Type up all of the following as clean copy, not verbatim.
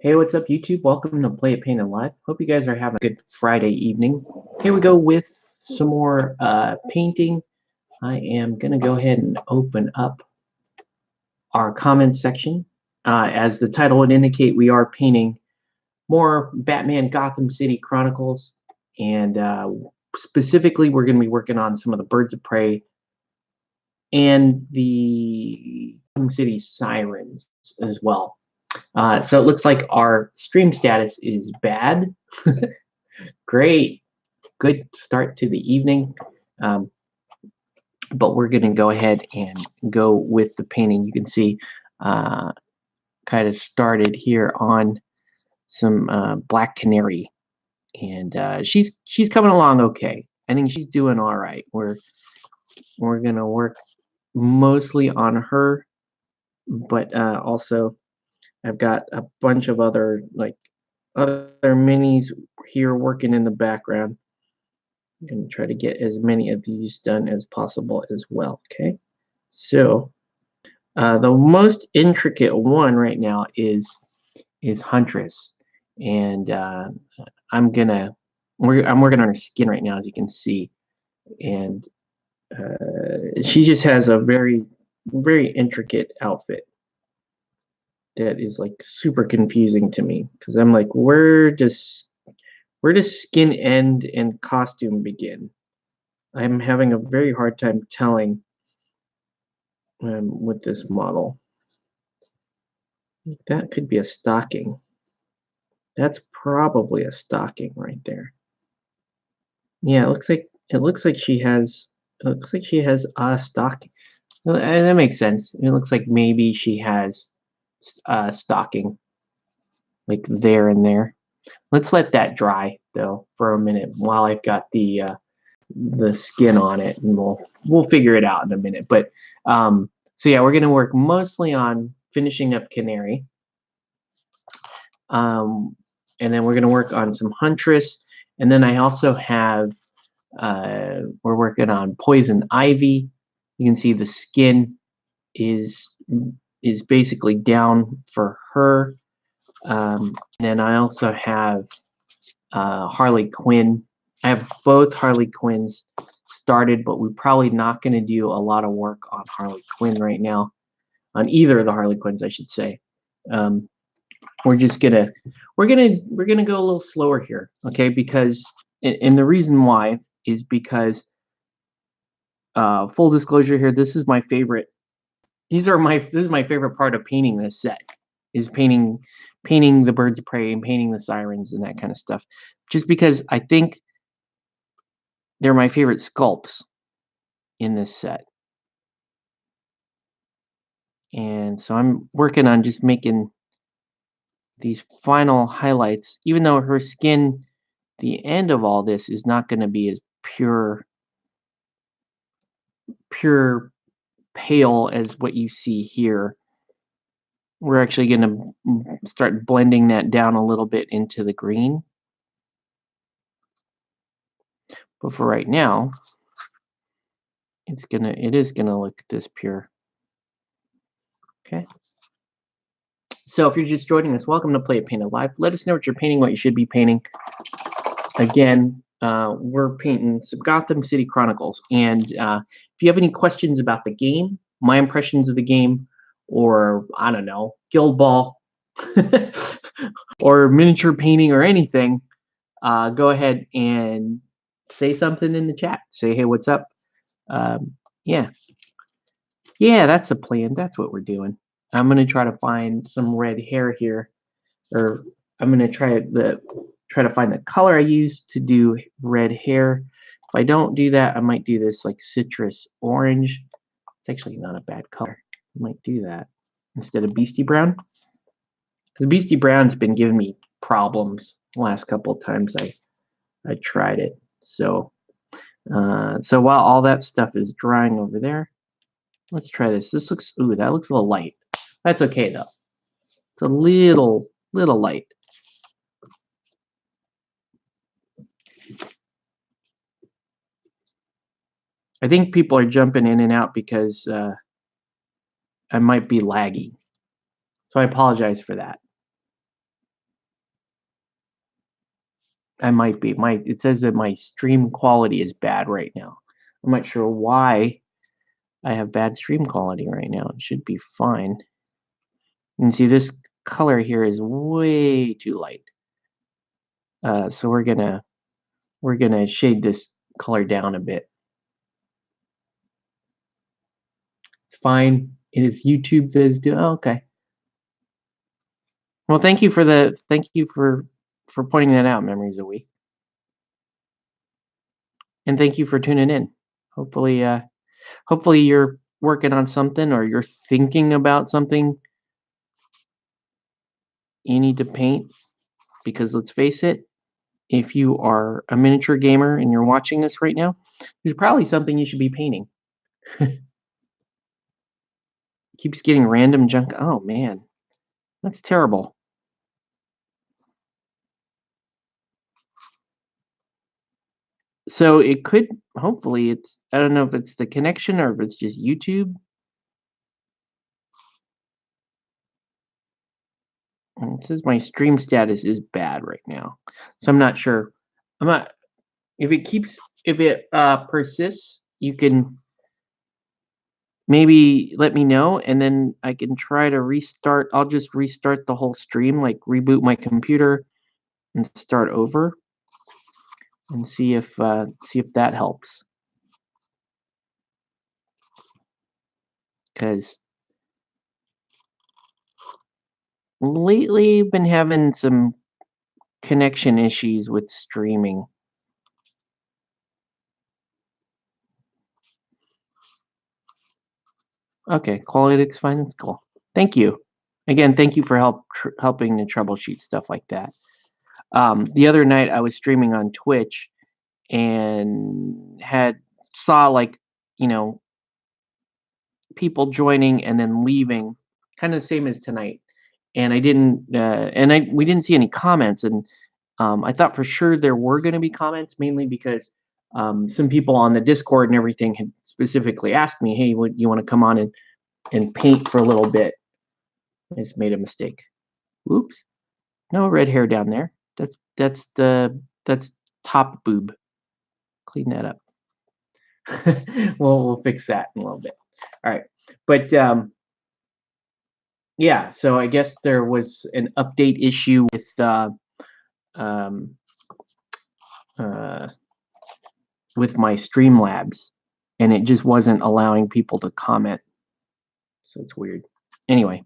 Hey, what's up, YouTube? Welcome to Play It Painted Live. Hope you guys are having a good Friday evening. Here we go with some more painting. I am going to go ahead and open up our comment section. As the title would indicate, we are painting more Batman Gotham City Chronicles. And specifically, we're going to be working on some of the Birds of Prey and the Gotham City Sirens as well. So it looks like our stream status is bad. Great. Good start to the evening. But we're going to go ahead and go with the painting. You can see kind of started here on some Black Canary. And she's coming along okay. I think she's doing all right. We're going to work mostly on her, but also I've got a bunch of other minis here working in the background. I'm going to try to get as many of these done as possible as well. Okay, so the most intricate one right now is Huntress, and I'm working on her skin right now, as you can see, and she just has a very intricate outfit that is like super confusing to me, because I'm like, where does skin end and costume begin? I'm having a very hard time telling with this model. That could be a stocking. That's probably a stocking right there. Yeah, it looks like she has a stocking. And that makes sense. It looks like maybe she has a stocking like there and there. Let's let that dry though for a minute while I've got the skin on it, and we'll figure it out in a minute. But so yeah, we're gonna work mostly on finishing up Canary, and then we're gonna work on some Huntress, and then I also have we're working on Poison Ivy. You can see the skin is basically down for her. And then I also have Harley Quinn. I have both Harley Quinns started, but we're probably not going to do a lot of work on Harley Quinn right now, on either of the Harley Quinns, I should say. We're gonna go a little slower here, okay? Because and the reason why is because full disclosure here, this is my favorite. This is my favorite part of painting this set, is painting the Birds of Prey and painting the Sirens and that kind of stuff. Just because I think they're my favorite sculpts in this set. And so I'm working on just making these final highlights, even though her skin, the end of all this, is not going to be as pure pale as what you see here. We're actually going to start blending that down a little bit into the green. But for right now, it is gonna look this pure. Okay. So if you're just joining us, welcome to Play It Painted Live. Let us know what you're painting, what you should be painting. Again, we're painting some Gotham City Chronicles, and if you have any questions about the game, my impressions of the game, or I don't know, Guild Ball, or miniature painting, or anything, go ahead and say something in the chat. Say, hey, what's up? Yeah, that's a plan. That's what we're doing. I'm gonna try to find some red hair here, or I'm gonna try to find the color I use to do red hair. If I don't do that, I might do this like citrus orange. It's actually not a bad color. I might do that instead of Beastie Brown. The Beastie Brown's been giving me problems the last couple of times I tried it. So while all that stuff is drying over there, let's try this. That looks a little light. That's okay though. It's a little light. I think people are jumping in and out because I might be laggy. So I apologize for that. I might be. My It says that my stream quality is bad right now. I'm not sure why I have bad stream quality right now. It should be fine. And see this color here is way too light. So we're gonna shade this color down a bit. It's fine. It is YouTube Viz do okay. Well, thank you for pointing that out, Memories of We. And thank you for tuning in. Hopefully hopefully you're working on something or you're thinking about something you need to paint because let's face it, if you are a miniature gamer and you're watching this right now, there's probably something you should be painting. Keeps getting random junk. Oh man, that's terrible. So it could hopefully it's I don't know if it's the connection or if it's just YouTube. It says my stream status is bad right now. So I'm not sure. I'm not if it keeps if it persists, you can maybe let me know and then I can try to restart. I'll just restart the whole stream, like reboot my computer and start over and see if that helps. Because lately I've been having some connection issues with streaming. Okay, quality looks fine. That's cool. Thank you. Again, thank you for helping to troubleshoot stuff like that. The other night I was streaming on Twitch and had saw like you know people joining and then leaving, kind of the same as tonight. And I didn't, and I we didn't see any comments, and I thought for sure there were going to be comments, mainly because some people on the Discord and everything had specifically asked me, "Hey, would you want to come on and paint for a little bit?" I just made a mistake. Oops, no red hair down there. That's top boob. Clean that up. We'll fix that in a little bit. All right, but yeah, so I guess there was an update issue um, uh, with my Streamlabs, and it just wasn't allowing people to comment. So it's weird. Anyway,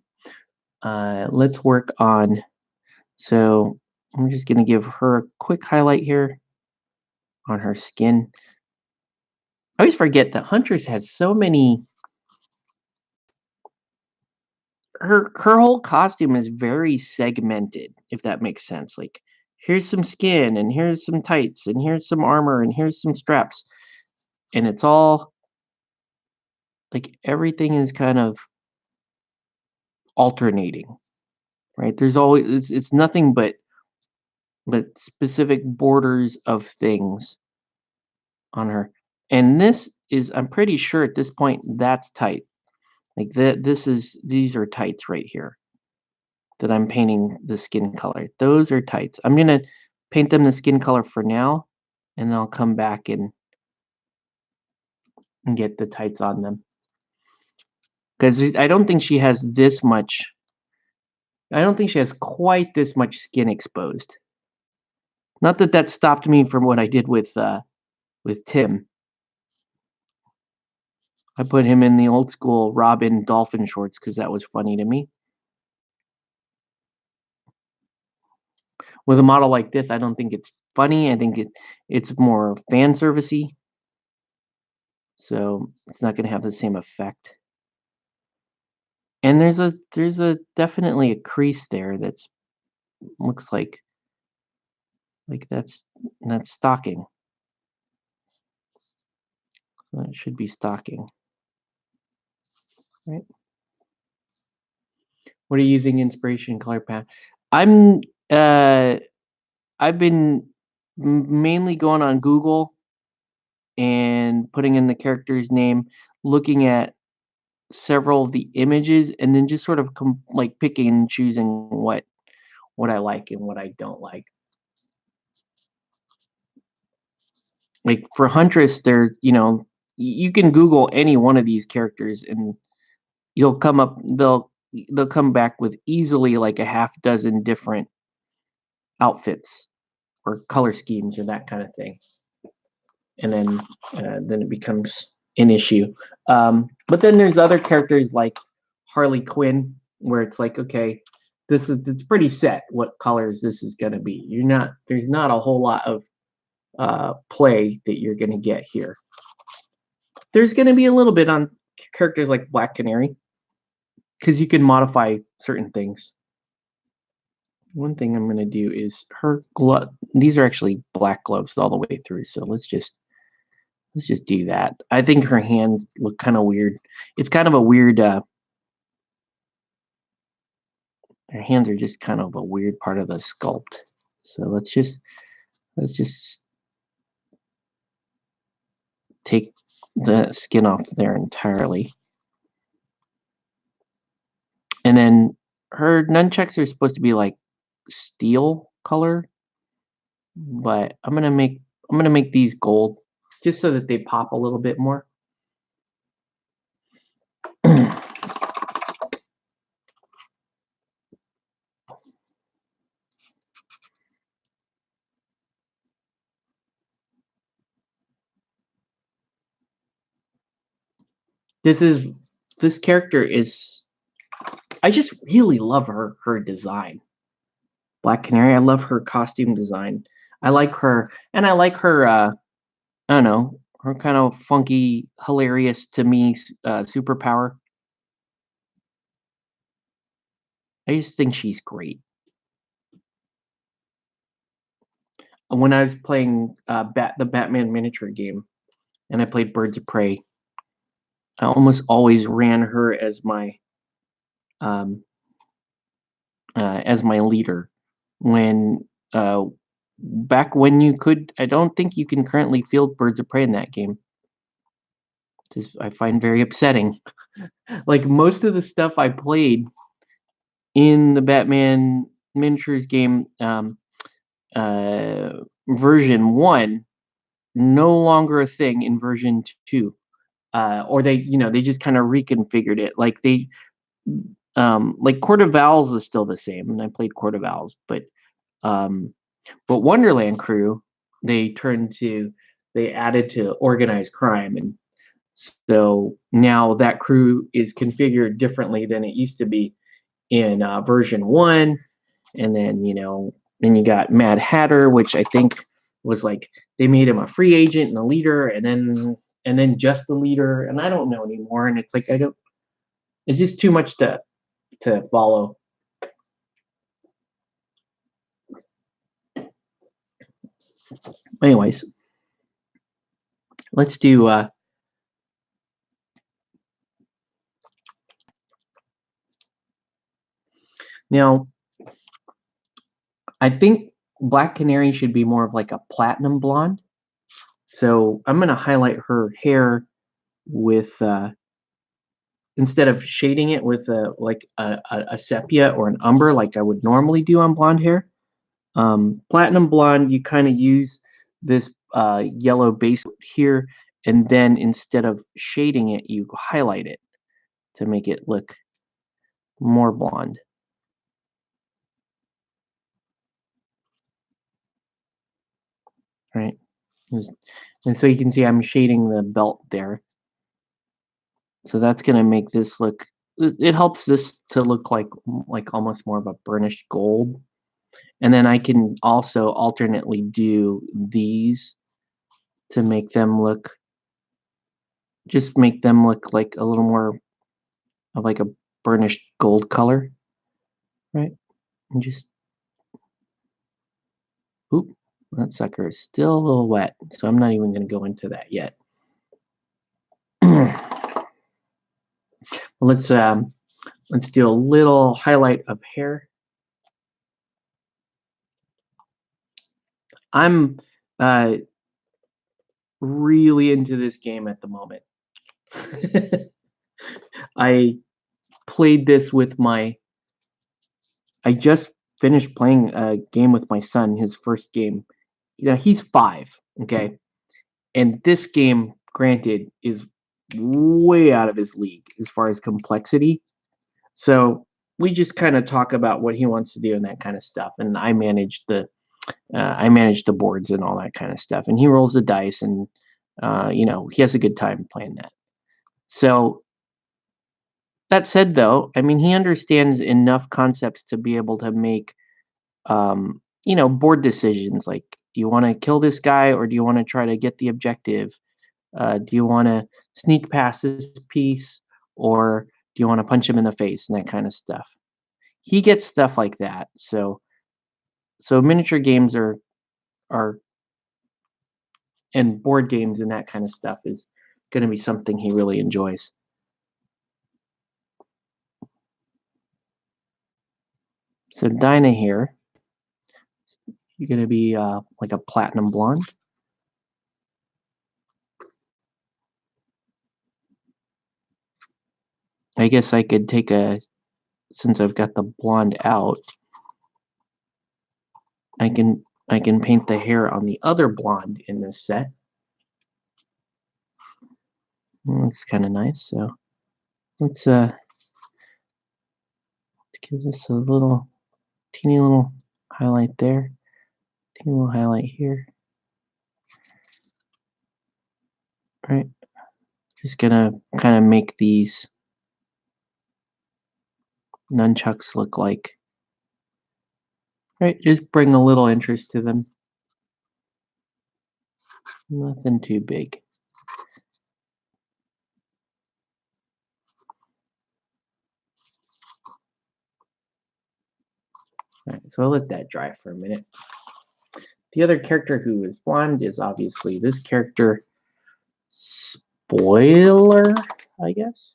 let's work on. So I'm just gonna give her a quick highlight here on her skin. I always forget that Huntress has so many. Her whole costume is very segmented, if that makes sense. Like here's some skin and here's some tights and here's some armor and here's some straps and it's all like everything is kind of alternating, right? There's always it's nothing but specific borders of things on her. And this is I'm pretty sure at this point that's tight. Like these are tights right here that I'm painting the skin color. Those are tights. I'm gonna paint them the skin color for now, and then I'll come back and get the tights on them. Because I don't think she has this much. I don't think she has quite this much skin exposed. Not that that stopped me from what I did with Tim. I put him in the old school Robin dolphin shorts because that was funny to me. With a model like this, I don't think it's funny. I think it's more fan servicey, so it's not going to have the same effect. And there's a definitely a crease there that's looks like that's stocking. That should be stocking, right? What are you using inspiration color palette? I'm uh I've been mainly going on Google and putting in the character's name, looking at several of the images, and then just sort of like picking and choosing what I like and what I don't like. like for Huntress, you can Google any one of these characters and you'll come up they'll come back with easily like a half dozen different outfits or color schemes or that kind of thing, and then it becomes an issue. But then there's other characters like Harley Quinn, where it's like, okay, it's pretty set what colors this is going to be. There's not a whole lot of play that you're going to get here. There's going to be a little bit on characters like Black Canary because you can modify certain things. One thing I'm going to do is her glove. These are actually black gloves all the way through. So let's just do that. I think her hands look kind of weird. It's kind of a weird. Her hands are just kind of a weird part of the sculpt. So let's just take the skin off there entirely. And then her nunchucks are supposed to be like steel color, but I'm gonna make these gold just so that they pop a little bit more. This character is, I just really love her design. Black Canary, I love her costume design. I like her, and I like her. I don't know, her kind of funky, hilarious to me superpower. I just think she's great. When I was playing the Batman miniature game, and I played Birds of Prey, I almost always ran her um, as my leader. When back when you could, I don't think you can currently field Birds of Prey in that game. Just I find very upsetting. Like most of the stuff I played in the Batman miniatures game, version 1, no longer a thing in version 2. Or they just kind of reconfigured it. Like Court of Owls is still the same, and I played Court of Owls, um, but Wonderland Crew, they added to organized crime, and so now that crew is configured differently than it used to be in version 1. And then you got Mad Hatter, which I think was like they made him a free agent and a leader, and then just the leader, and I don't know anymore. And it's like I don't. It's just too much to follow. Anyways, let's do. Now, I think Black Canary should be more of like a platinum blonde. So I'm gonna highlight her hair with instead of shading it with a sepia or an umber like I would normally do on blonde hair. Platinum blonde, you kind of use this yellow base here, and then instead of shading it, you highlight it to make it look more blonde. Right? And so you can see I'm shading the belt there. So that's going to make this look, it helps this to look like almost more of a burnished gold. And then I can also alternately do these to make them look like a little more of like a burnished gold color, right? And just, oop, that sucker is still a little wet, so I'm not even going to go into that yet. let's do a little highlight of hair. I'm really into this game at the moment. I played this with I just finished playing a game with my son, his first game. He's 5, okay? And this game, granted, is way out of his league as far as complexity. So we just kind of talk about what he wants to do and that kind of stuff. And I manage the boards and all that kind of stuff. And he rolls the dice, and he has a good time playing that. So that said, though, I mean, he understands enough concepts to be able to make board decisions like, do you want to kill this guy or do you want to try to get the objective? Do you want to sneak past this piece or do you want to punch him in the face and that kind of stuff? He gets stuff like that. So miniature games are and board games and that kind of stuff is going to be something he really enjoys. So Dinah here, you're going to be like a platinum blonde. I guess I could since I've got the blonde out, I can paint the hair on the other blonde in this set. Looks kind of nice. So let's give this a little teeny little highlight there, teeny little highlight here. All right, just gonna kind of make these nunchucks look like. Right, just bring a little interest to them. Nothing too big. All right, so I'll let that dry for a minute. The other character who is blonde is obviously this character, Spoiler, I guess.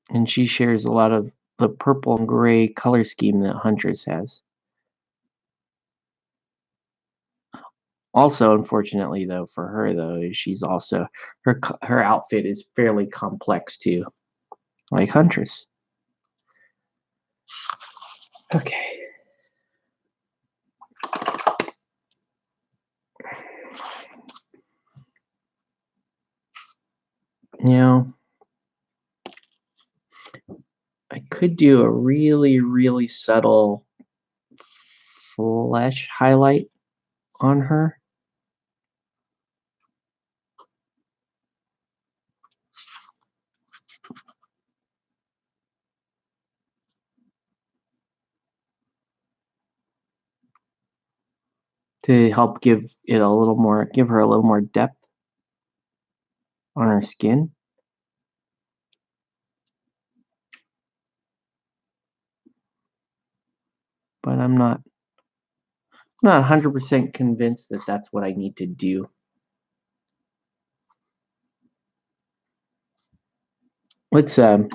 And she shares a lot of the purple and gray color scheme that Huntress has. Also, unfortunately, though, for her though, she's also her outfit is fairly complex too, like Huntress. Okay. Now, I could do a really, really subtle flesh highlight on her. To help give her a little more depth on her skin. But I'm not 100% convinced that that's what I need to do. Let's go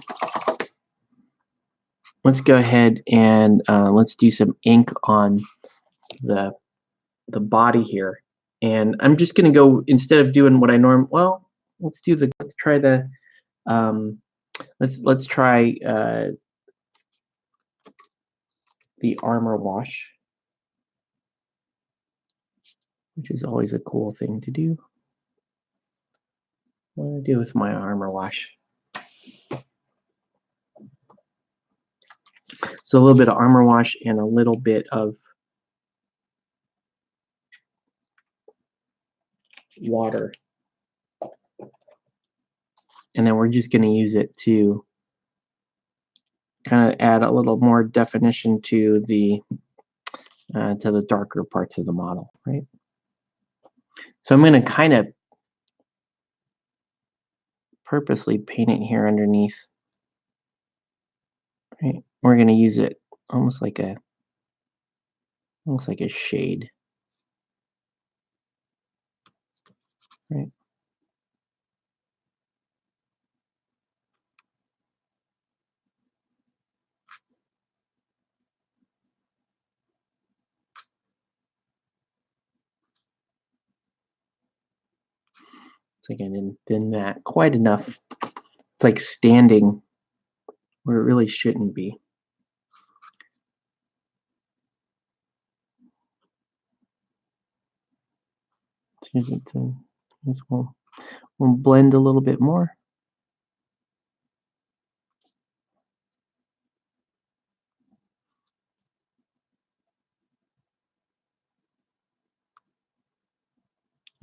ahead and let's do some ink on the body here. And I'm just gonna go, instead of doing what I let's try the let's try the armor wash, which is always a cool thing to do. What do I do with my armor wash? So a little bit of armor wash and a little bit of water. And then we're just going to use it to kind of add a little more definition to the darker parts of the model, right? So I'm going to kind of purposely paint it here underneath. Right? We're going to use it almost like a shade. Right? It's like I didn't thin that quite enough. It's like standing where it really shouldn't be. This will blend a little bit more.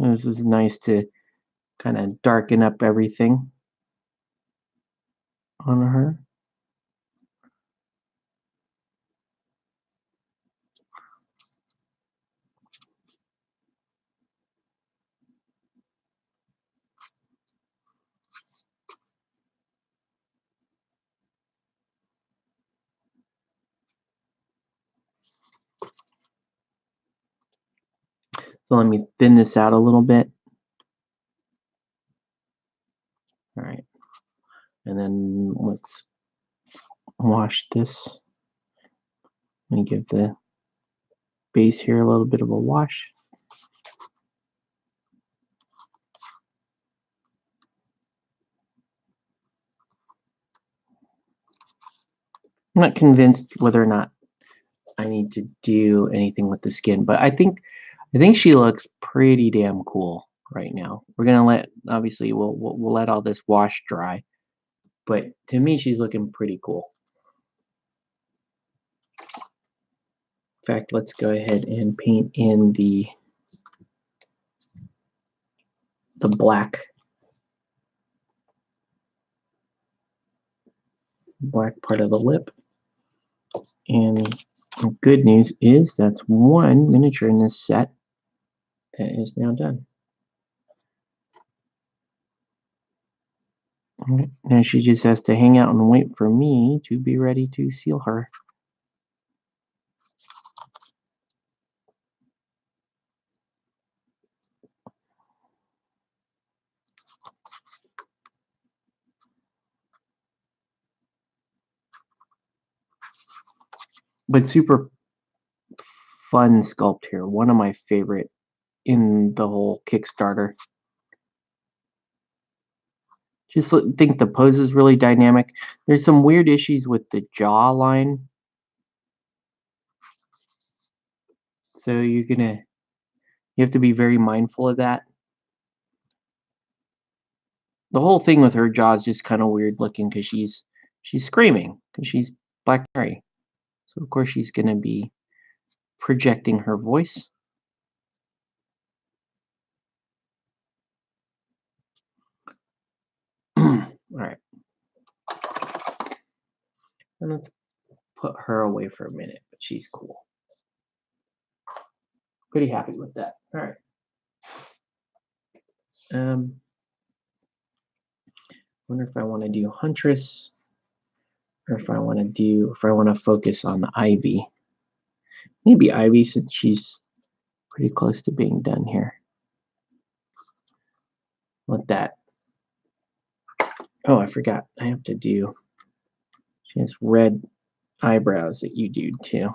And this is nice to kind of darken up everything on her. So let me thin this out a little bit. All right. And then let's wash this. Let me give the base here a little bit of a wash. I'm not convinced whether or not I need to do anything with the skin, but I think she looks pretty damn cool right now. We're gonna obviously we'll let all this wash dry, but to me she's looking pretty cool. In fact, let's go ahead and paint in the black part of the lip. And the good news is that's one miniature in this set that is now done. Right. Now she just has to hang out and wait for me to be ready to seal her. But super fun sculpt here. One of my favorite in the whole Kickstarter. Just think the pose is really dynamic. There's some weird issues with the jaw line. So you have to be very mindful of that. The whole thing with her jaw is just kind of weird looking because she's screaming because she's Black Mary. So of course she's gonna be projecting her voice. All right. And let's put her away for a minute, but she's cool. Pretty happy with that. All right. Wonder if I want to do Huntress or if I want to focus on the Ivy. Maybe Ivy since she's pretty close to being done here. Let that. Oh, I forgot. I have to do. She has red eyebrows that you do too.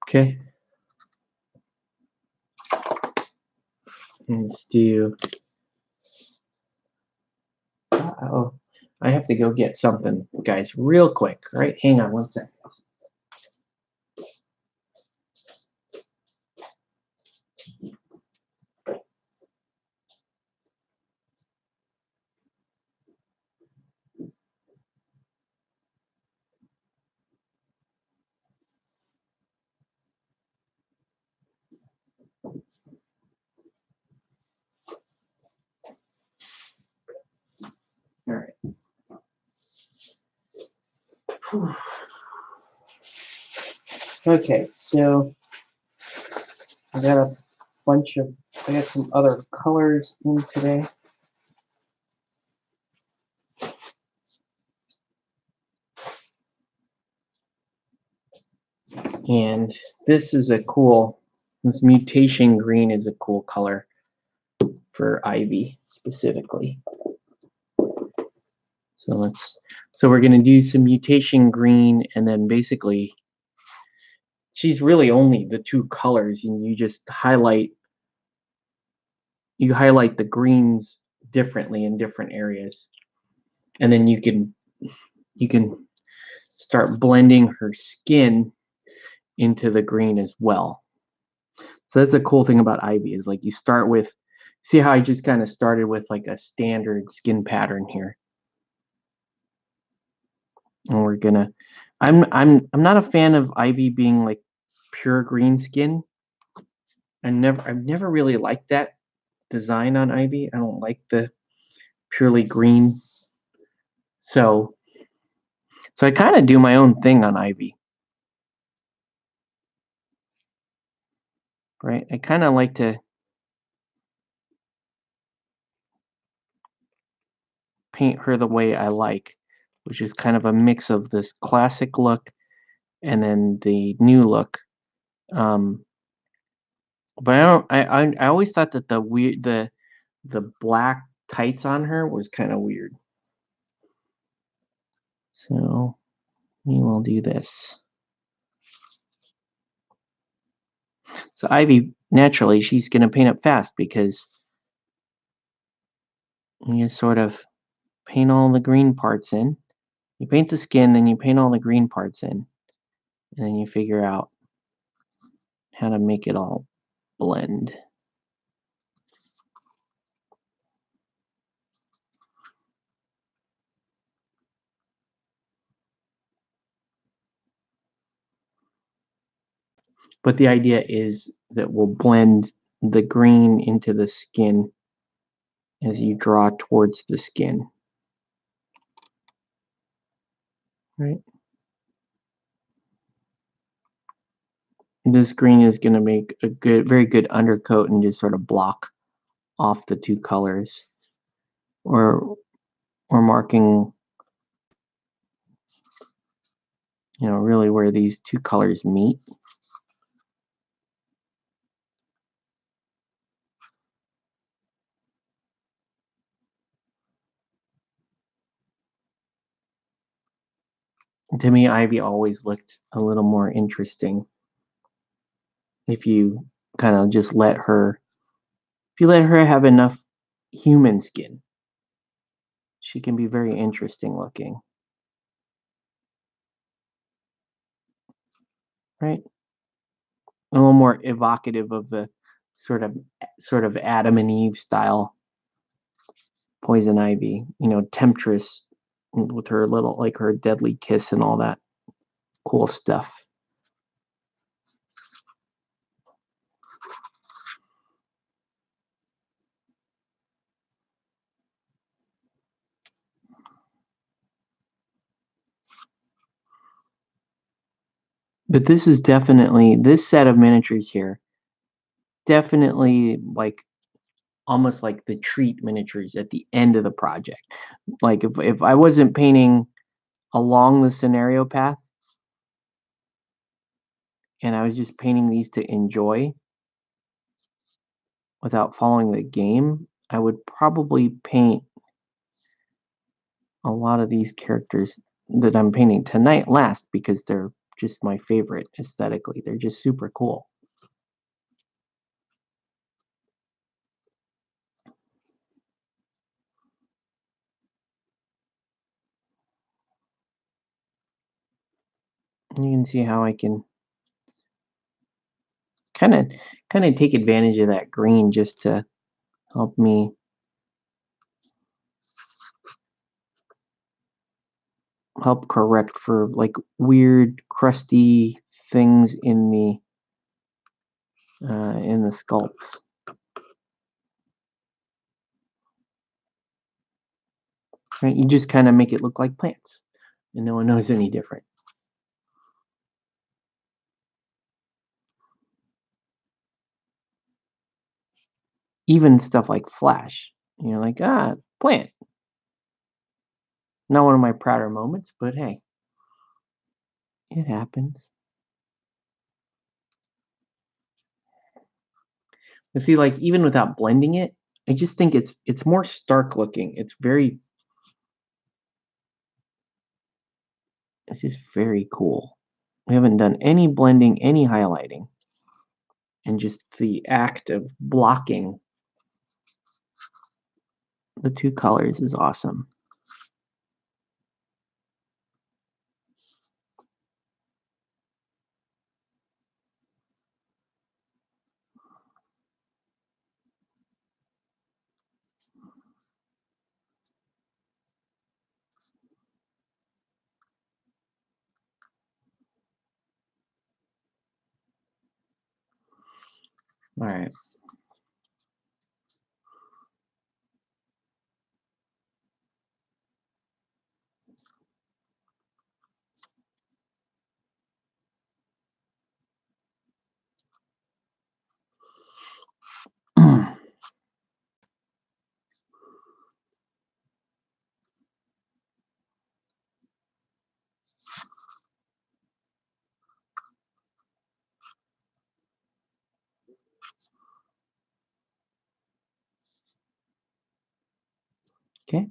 Okay. Let's do. Oh, I have to go get something, guys, real quick. All right, hang on one second. All right. Okay, so I got some other colors in today. And this mutation green is a cool color for Ivy specifically. So we're gonna do some mutation green, and then basically she's really only the two colors, and you highlight the greens differently in different areas, and then you can start blending her skin into the green as well. So that's a cool thing about Ivy is like you start with, see how I just kind of started with like a standard skin pattern here, and I'm not a fan of Ivy being like pure green skin. I've never really liked that design on Ivy. I don't like the purely green. So so I kind of do my own thing on Ivy, right? I kind of like to paint her the way I like, which is kind of a mix of this classic look and then the new look. Um, but I don't. I always thought that the black tights on her was kind of weird. So we will do this. So Ivy, naturally, she's gonna paint up fast because you just sort of paint all the green parts in. You paint the skin, then you paint all the green parts in, and then you figure out how to make it all blend. But the idea is that we'll blend the green into the skin as you draw towards the skin, right? This green is going to make a very good undercoat and just sort of block off the two colors, or marking, really where these two colors meet. To me, Ivy always looked a little more interesting if you kind of just if you let her have enough human skin, she can be very interesting looking, right? A little more evocative of the sort of Adam and Eve style poison ivy, temptress with her little like her deadly kiss and all that cool stuff. But this set of miniatures here, definitely like almost like the treat miniatures at the end of the project. Like if I wasn't painting along the scenario path and I was just painting these to enjoy without following the game, I would probably paint a lot of these characters that I'm painting tonight last because they're just my favorite aesthetically. They're just super cool. You can see how I can kind of take advantage of that green just to help me help correct for like weird crusty things in the sculpts. Right? You just kind of make it look like plants, and no one knows any different. Even stuff like Flash, like plant. Not one of my prouder moments, but hey, it happens. But see, like even without blending it, I just think it's more stark looking. It's very It's just very cool. We haven't done any blending, any highlighting, and just the act of blocking the two colors is awesome. All right. Okay.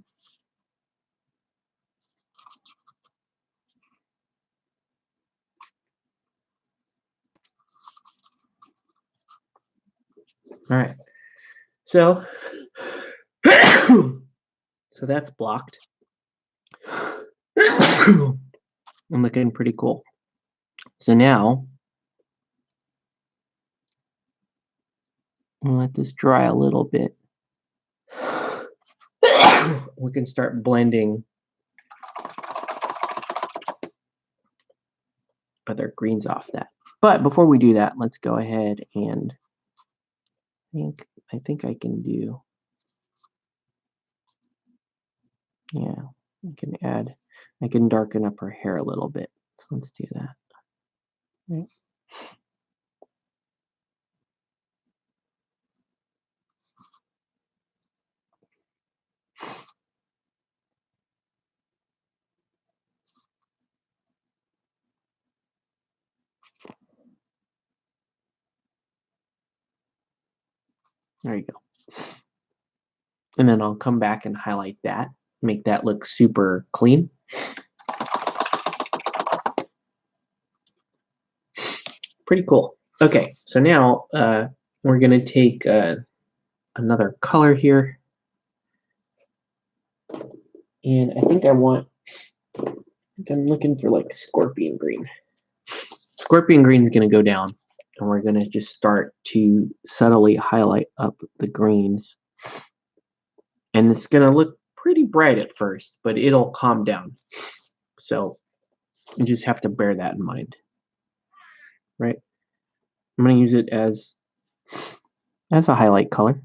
All right. So, so that's blocked. I'm looking pretty cool. So now, I'll let this dry a little bit. We can start blending other greens off that. But before we do that, let's go ahead and I think I can do, yeah, I can darken up her hair a little bit. So let's do that. Right. There you go. And then I'll come back and highlight that, make that look super clean. Pretty cool. Okay, so now we're going to take another color here. And I think I'm looking for like scorpion green. Scorpion green is going to go down, and we're going to just start to subtly highlight up the greens. And it's going to look pretty bright at first, but it'll calm down. So you just have to bear that in mind, right? I'm going to use it as a highlight color.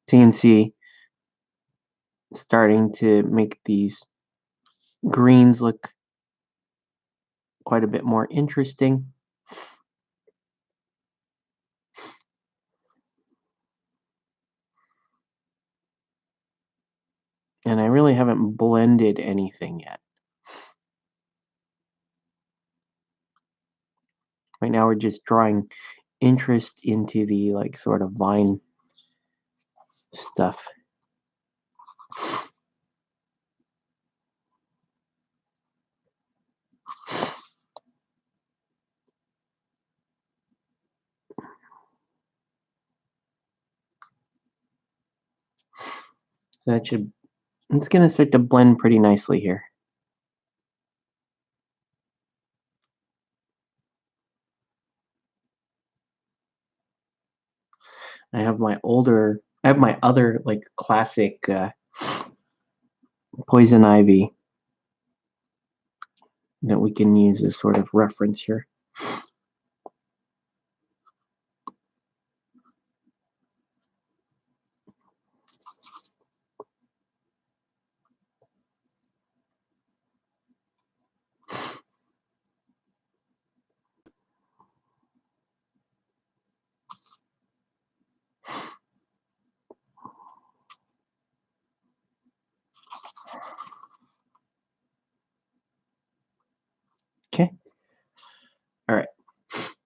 So you can see starting to make these greens look quite a bit more interesting. And I really haven't blended anything yet. Right now we're just drawing interest into the like sort of vine stuff. So it's going to start to blend pretty nicely here. I have my other like classic poison ivy that we can use as sort of reference here.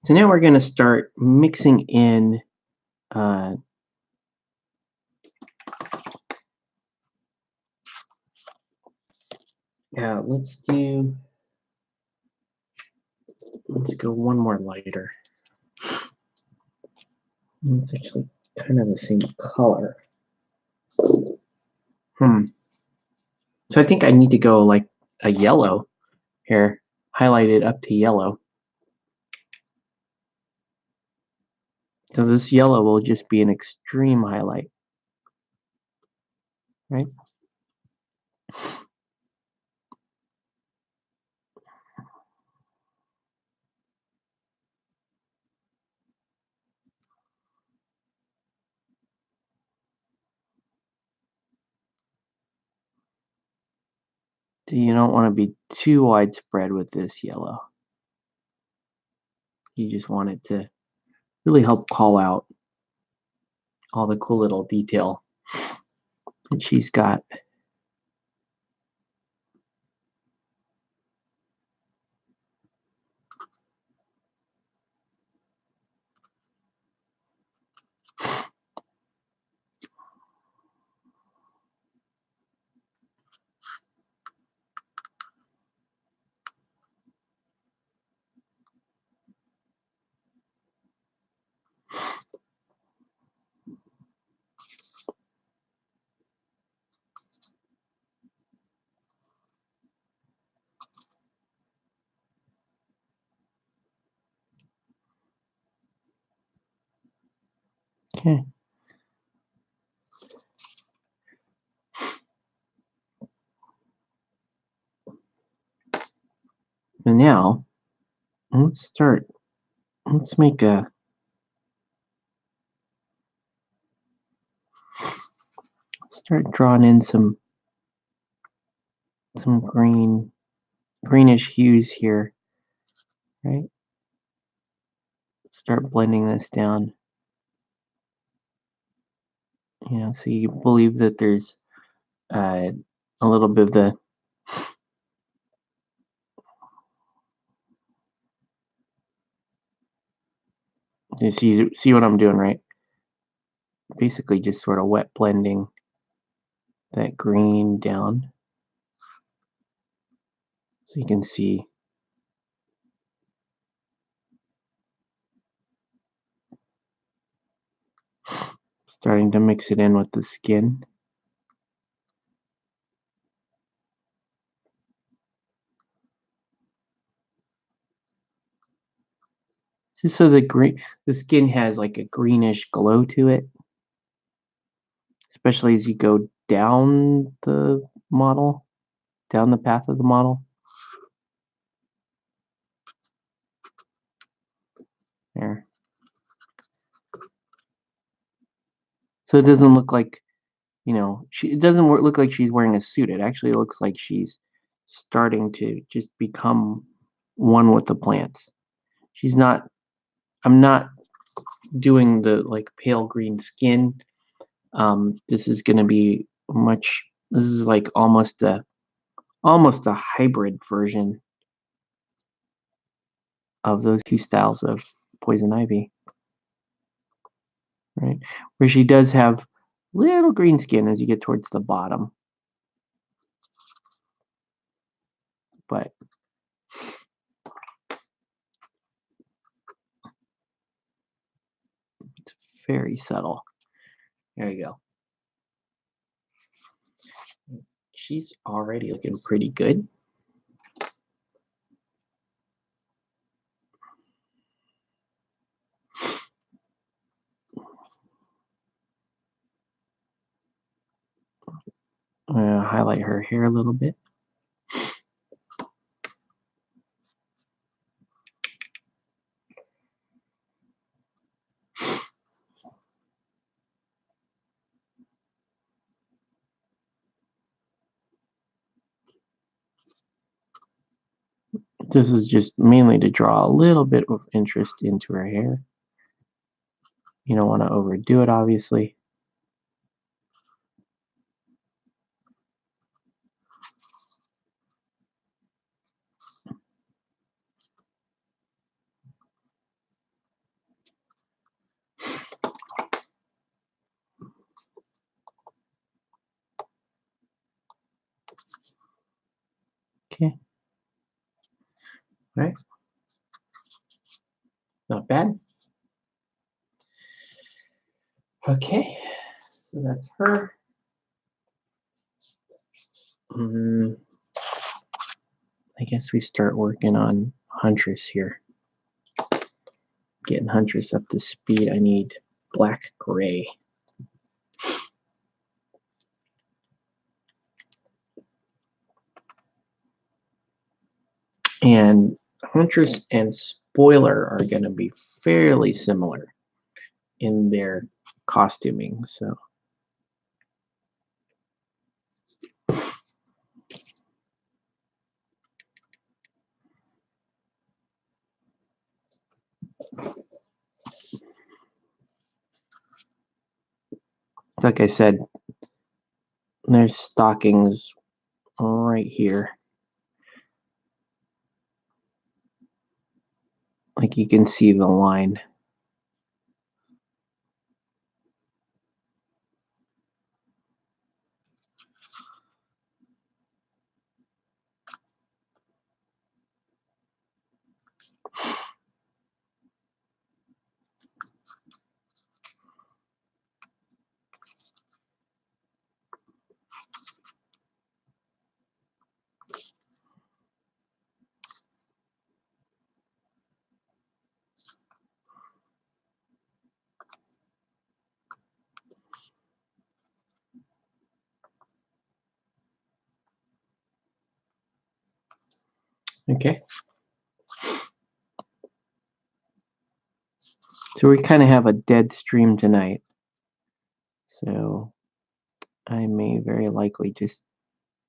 So now we're going to start mixing in. Uh, yeah, let's go one more lighter. It's actually kind of the same color. So I think I need to go like a yellow here, highlight it up to yellow. So this yellow will just be an extreme highlight, right? So you don't want to be too widespread with this yellow. You just want it to really help call out all the cool little detail that she's got. Okay. And now let's start. Let's make a. Start drawing in some greenish hues here, right? Start blending this down. So you believe that there's uh, a little bit of the. You see what I'm doing, right? Basically, just sort of wet blending that green down, so you can see. Starting to mix it in with the skin. Just so the skin has like a greenish glow to it, especially as you go down the model, down the path of the model. There. So it doesn't look like, it doesn't look like she's wearing a suit. It actually looks like she's starting to just become one with the plants. She's not, I'm not doing the like pale green skin. This is going to be this is like almost a hybrid version of those two styles of poison ivy, right? Where she does have little green skin as you get towards the bottom, but it's very subtle. There you go. She's already looking pretty good. I'm gonna highlight her hair a little bit. This is just mainly to draw a little bit of interest into her hair. You don't want to overdo it, obviously. Okay. All right. Not bad. Okay. So that's her. I guess we start working on Huntress here. Getting Huntress up to speed. I need black gray. And Huntress and Spoiler are going to be fairly similar in their costuming. So like I said, there's stockings right here. Like you can see the line. Okay. So we kind of have a dead stream tonight. So I may very likely just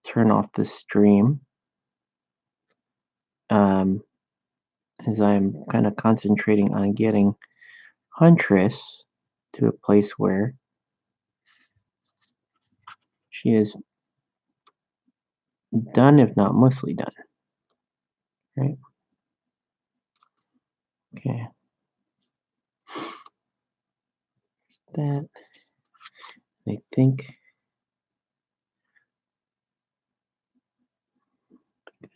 turn off the stream. As I'm kind of concentrating on getting Huntress to a place where she is done, if not mostly done. Right? Okay. That. I think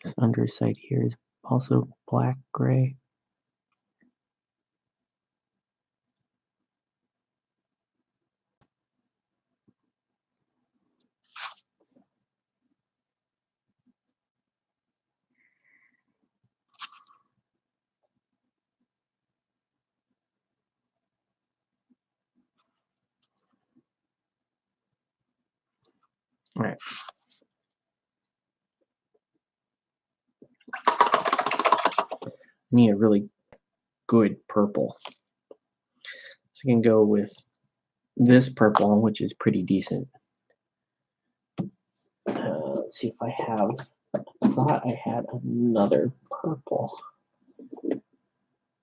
this underside here is also black gray. All right. Need a really good purple. So you can go with this purple, which is pretty decent. Let's see if I have. I thought I had another purple.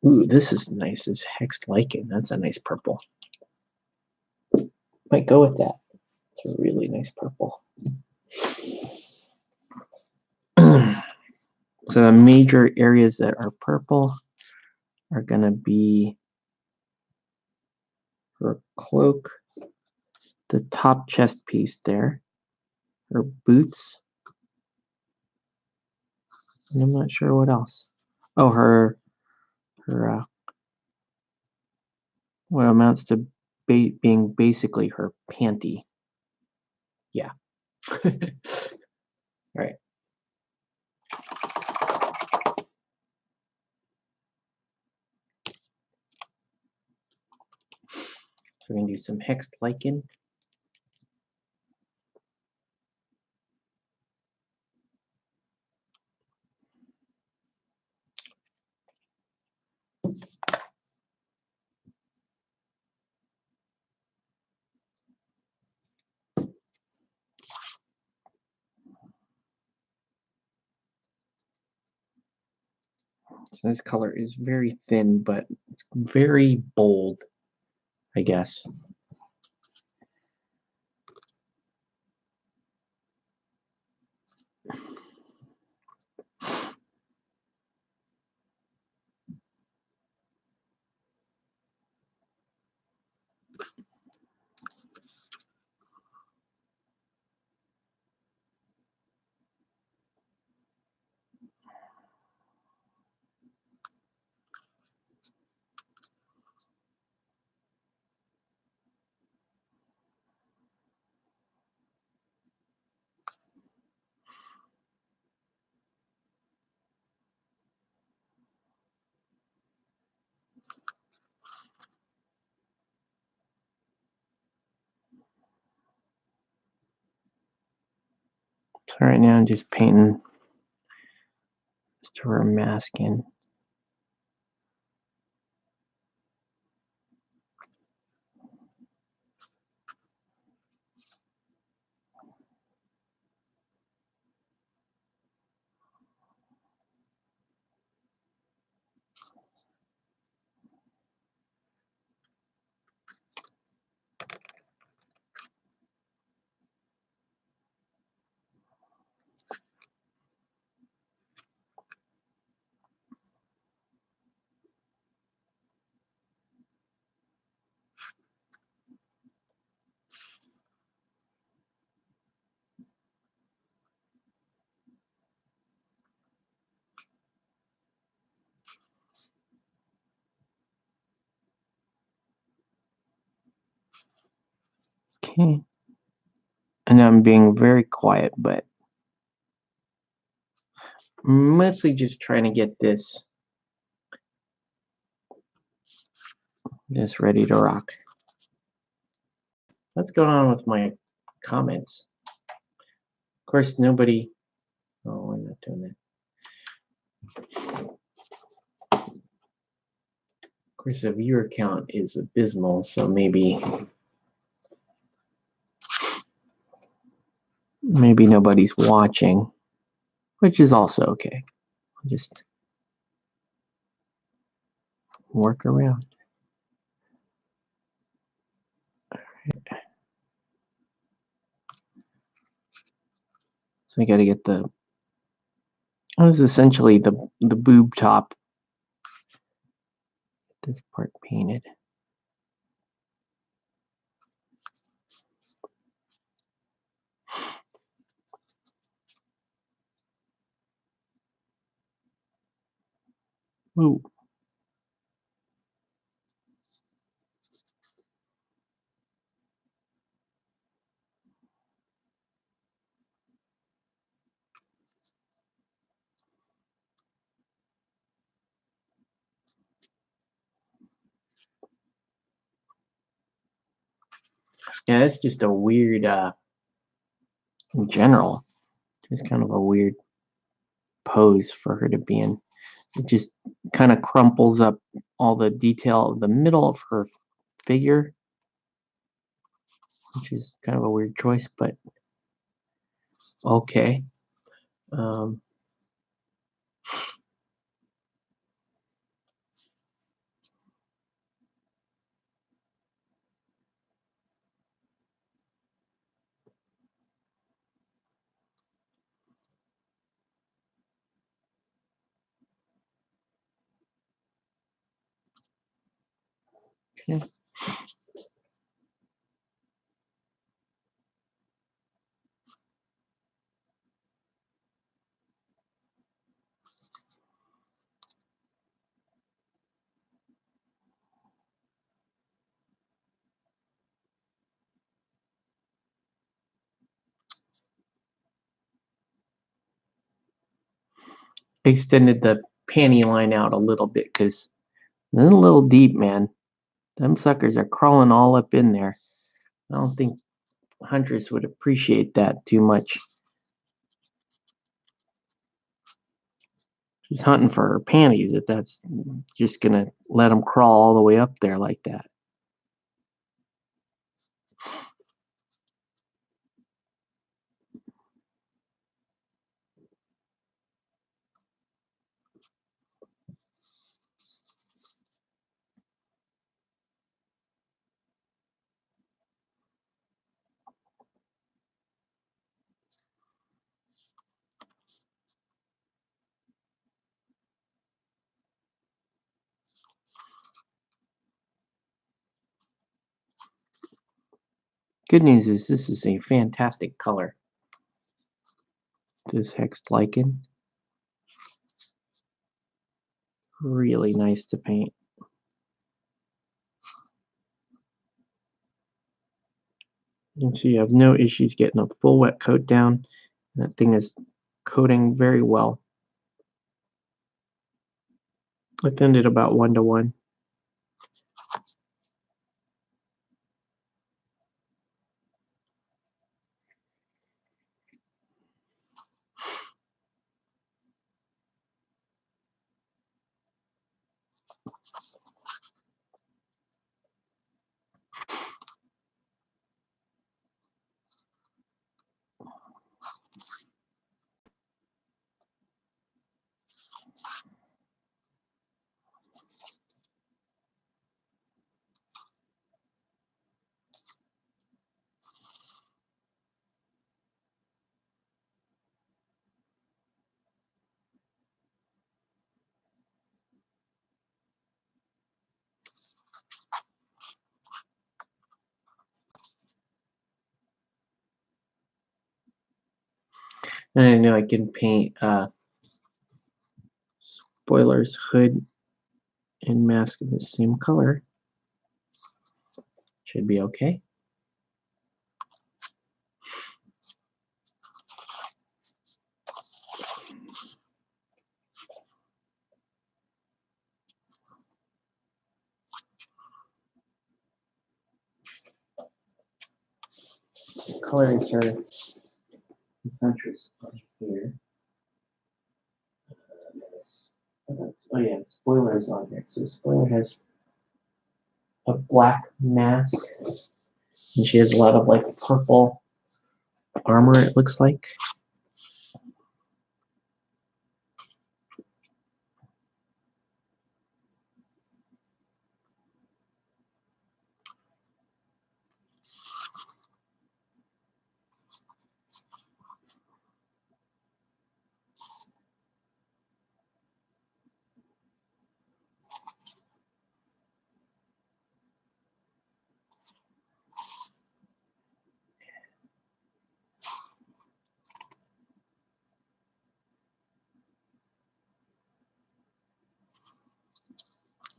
Ooh, this is nice. This Hex Lichen. That's a nice purple. Might go with that. It's a really nice purple. So the major areas that are purple are going to be her cloak, the top chest piece there, her boots, and I'm not sure what else. Oh, her what amounts to being basically her panty. Yeah. All right. So we're going to do some Hex Lichen. So this color is very thin, but it's very bold, I guess. So right now I'm just painting just her mask in. Okay. And I'm being very quiet, but mostly just trying to get this ready to rock. What's going on with my comments? Of course, nobody. Oh, I'm not doing that. Of course, the viewer count is abysmal, so maybe nobody's watching, which is also okay. I'll just work around. So I got to get this is essentially the boob top. This part painted. Ooh. Yeah, it's just a weird, in general, just kind of a weird pose for her to be in. It just kind of crumples up all the detail of the middle of her figure, which is kind of a weird choice, but okay. Um, okay. Extended the panty line out a little bit because it's a little deep, man. Them suckers are crawling all up in there. I don't think Huntress would appreciate that too much. She's hunting for her panties if that's just gonna let them crawl all the way up there like that. Good news is this is a fantastic color. This hex lichen. Really nice to paint. You can see you have no issues getting a full wet coat down. That thing is coating very well. I thinned it about 1:1. And I know I can paint spoiler's hood and mask in the same color. Should be okay. Colors are concentrics on here. Oh yeah, spoiler's on there. So spoiler has a black mask, and she has a lot of like purple armor. It looks like.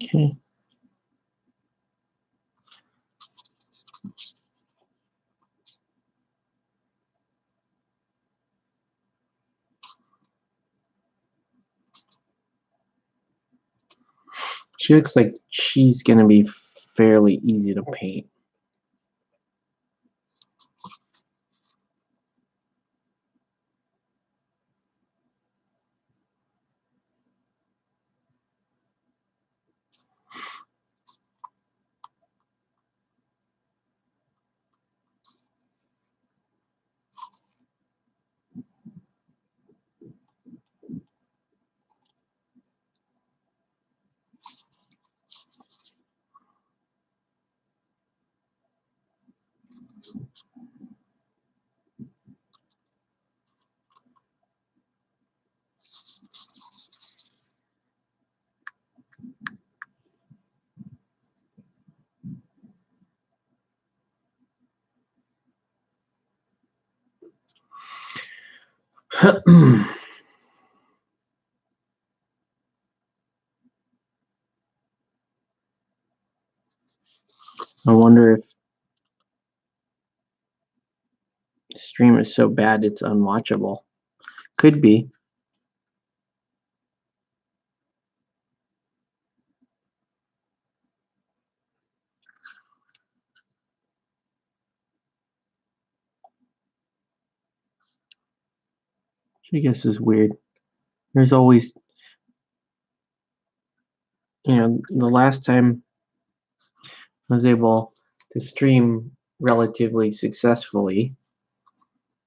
Okay. She looks like she's gonna be fairly easy to paint. I wonder if the stream is so bad it's unwatchable. Could be. Which I guess is weird. There's always, the last time I was able to stream relatively successfully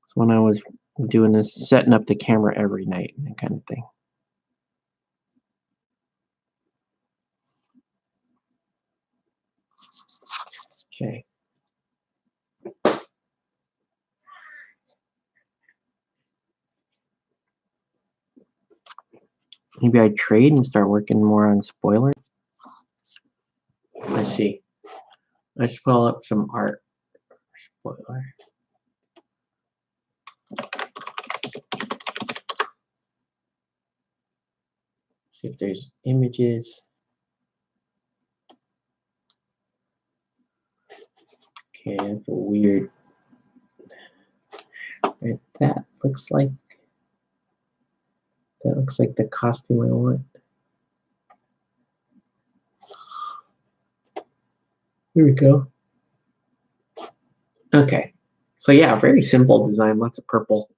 is when I was doing this, setting up the camera every night, that kind of thing. Okay. Maybe I trade and start working more on spoiler. Let's see. Let's pull up some art for spoiler. See if there's images. Okay, that's a weird. Right, that looks like the costume I want. Here we go. Okay. So yeah, very simple design, lots of purple.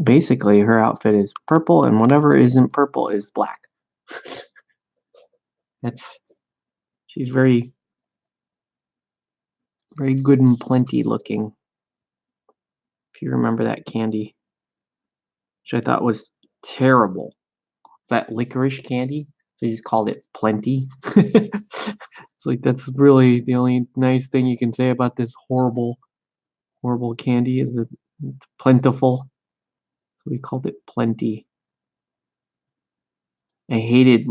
Basically, her outfit is purple, and whatever isn't purple is black. She's very Very good and plenty looking. If you remember that candy, which I thought was terrible. That licorice candy. They just called it plenty. It's like that's really the only nice thing you can say about this horrible, horrible candy is that it's plentiful. So we called it plenty. I hated,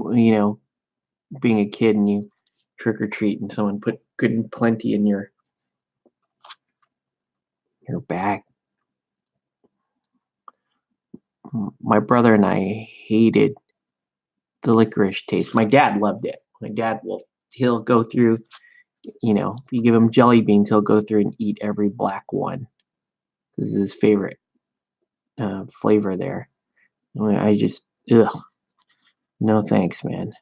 being a kid and you trick or treat and someone put good and plenty in your bag. My brother and I hated the licorice taste. My dad loved it. My dad he'll go through, if you give him jelly beans, he'll go through and eat every black one. This is his favorite flavor there. I just, ugh, no thanks, man.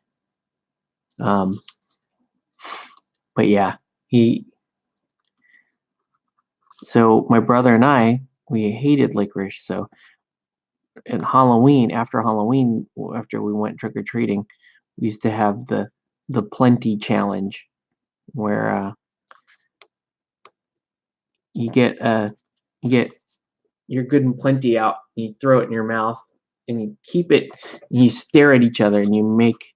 Um, but yeah, so my brother and I, we hated licorice. So at Halloween, after we went trick or treating, we used to have the plenty challenge where you get you get your good and plenty out, and you throw it in your mouth, and you keep it, and you stare at each other, and you make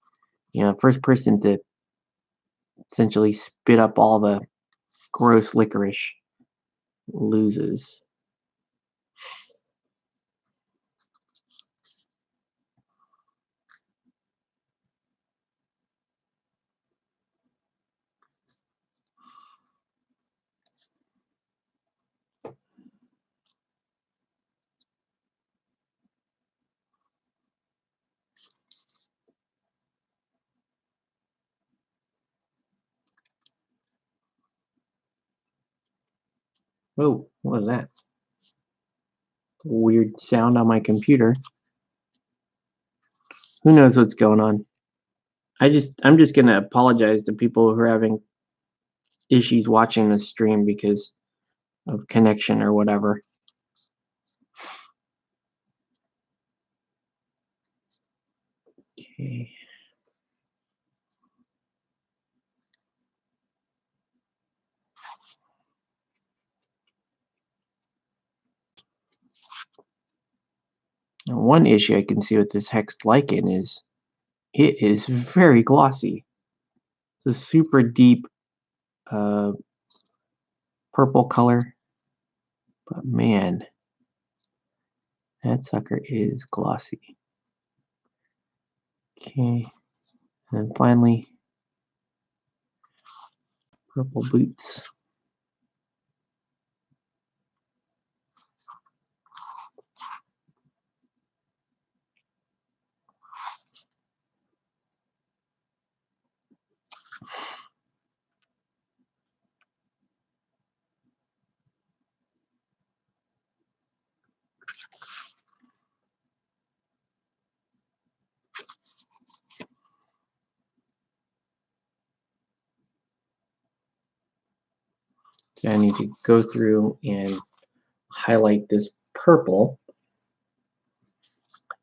first person to essentially spit up all the gross licorice loses. Oh, what was that? Weird sound on my computer. Who knows what's going on? I'm just gonna apologize to people who are having issues watching this stream because of connection or whatever. Okay. Now, one issue I can see with this hex lichen is it is very glossy. It's a super deep uh, purple color, but man, that sucker is glossy. Okay, and finally, purple boots. So I need to go through and highlight this purple.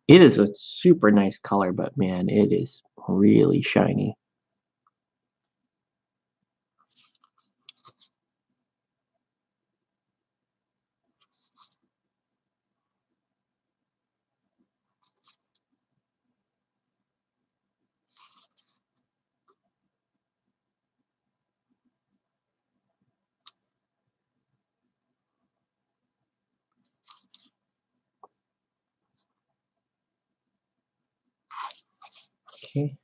It is a super nice color, but man, it is really shiny. Okay,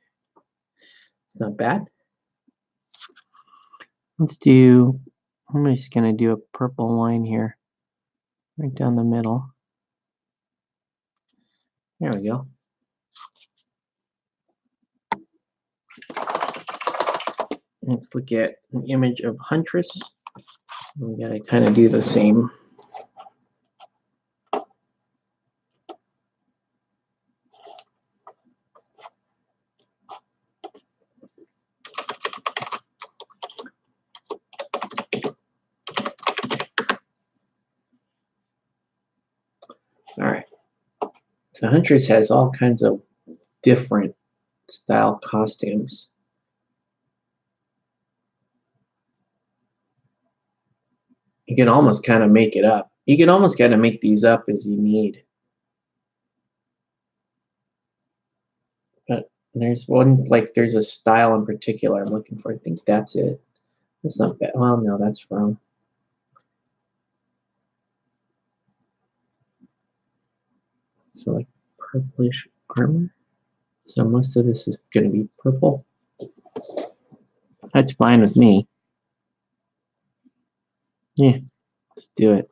it's not bad. Let's do, I'm just gonna do a purple line here, right down the middle. There we go. Let's look at an image of Huntress. We gotta kind of do the same. All right. So Huntress has all kinds of different style costumes. You can almost kind of make it up. You can almost kind of make these up as you need. But there's one, like, there's a style in particular I'm looking for. I think that's it. That's not bad. Well, no, that's wrong. So, like, purplish armor. So most of this is going to be purple. That's fine with me. Yeah, let's do it.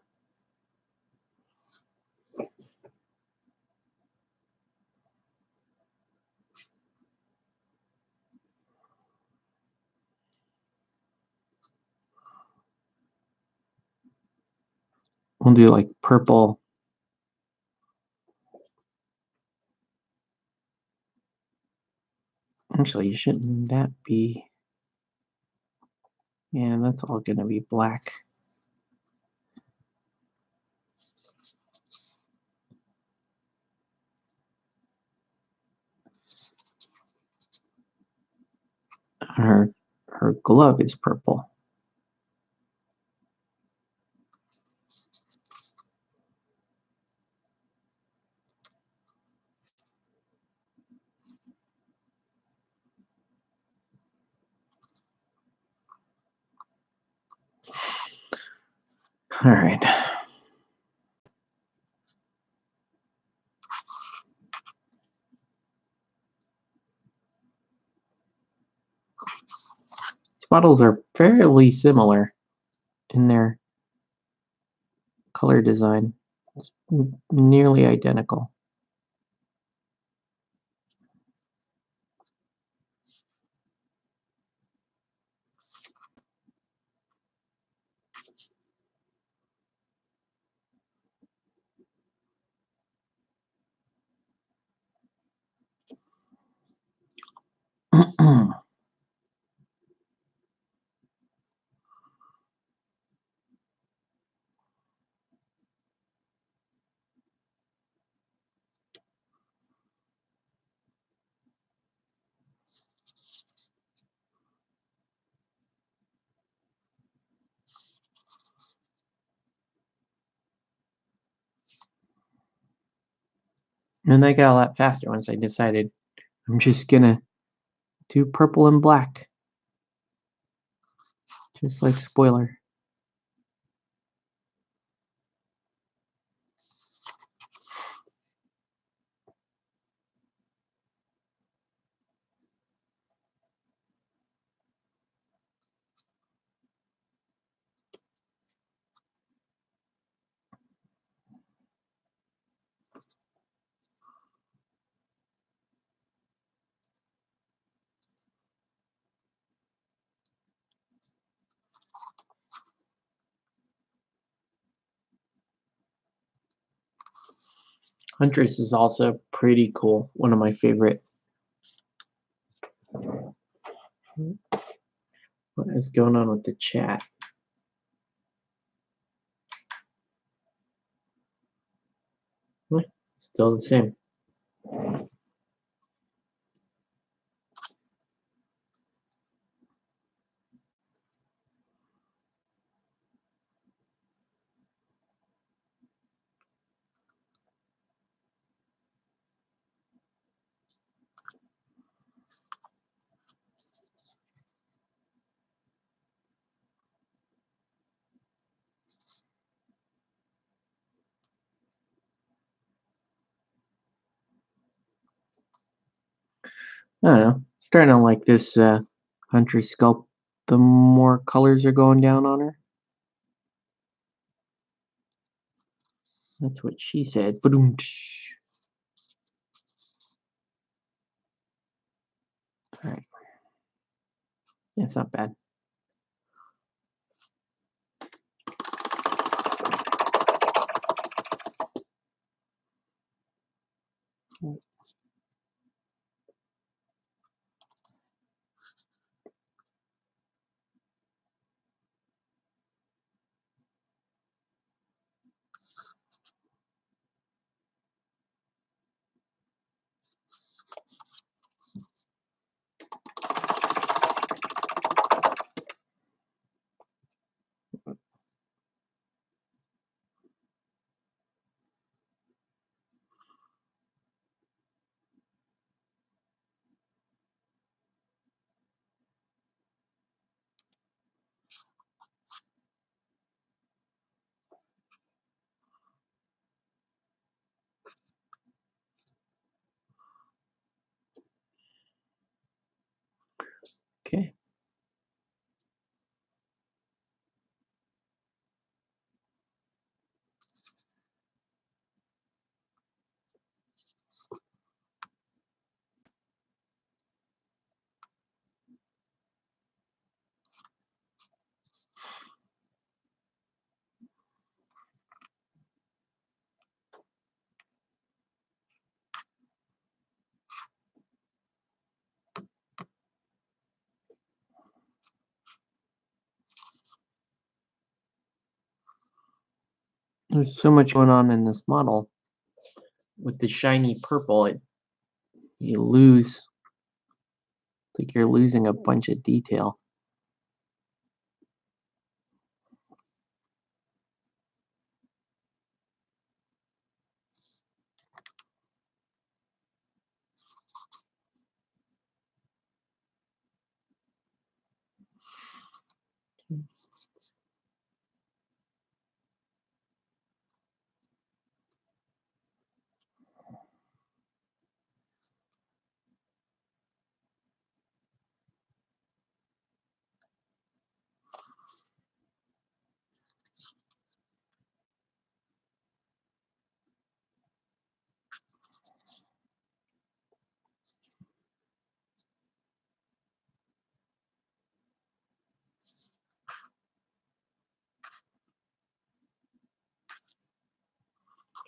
We'll do like purple. Actually, shouldn't that be? Yeah, that's all going to be black. Her glove is purple. All right. These models are fairly similar in their color design. It's nearly identical. And they got a lot faster once I decided I'm just gonna do purple and black. Just like spoiler. Huntress is also pretty cool. One of my favorite. What is going on with the chat? Still the same. I don't know. Starting to like this Huntress sculpt. The more colors are going down on her. That's what she said. All right. Yeah, it's not bad. There's so much going on in this model. With the shiny purple, you lose, like you're losing a bunch of detail.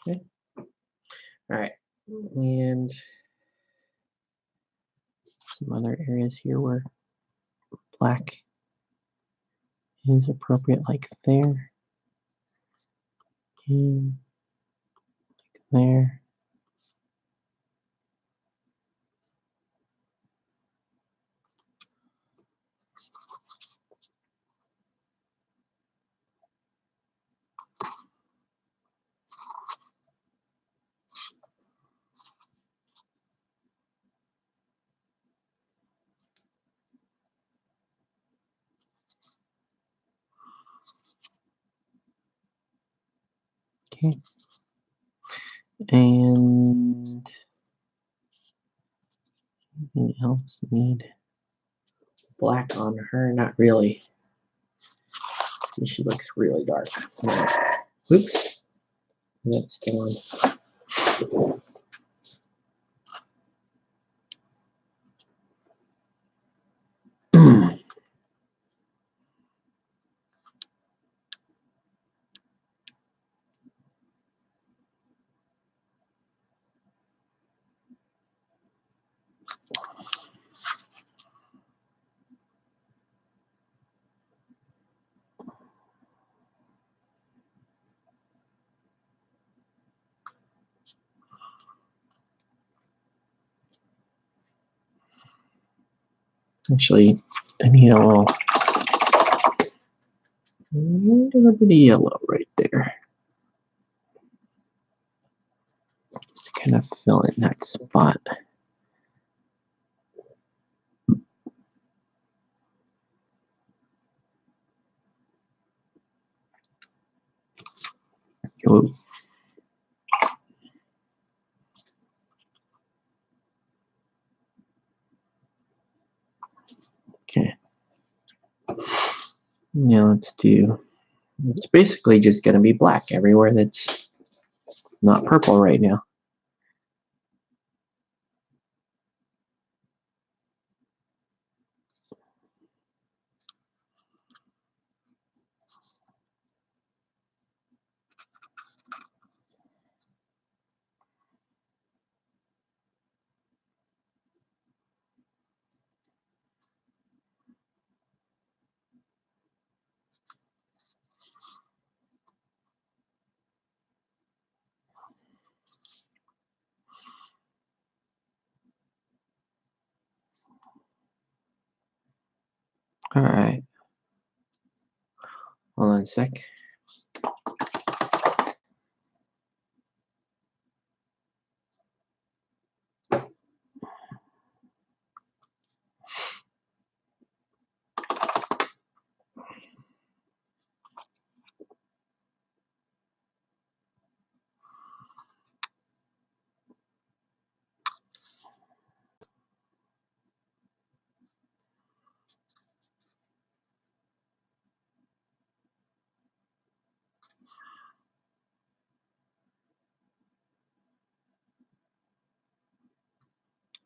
Okay. All right. And some other areas here where black is appropriate, like there and there. Okay. And anything else need black on her? Not really. She looks really dark. Oops. That's still on. Actually, I need a little bit of yellow right there. Just kind of fill in that spot. Ooh. Okay. Now let's do, it's basically just going to be black everywhere that's not purple right now. All right. Hold on a sec.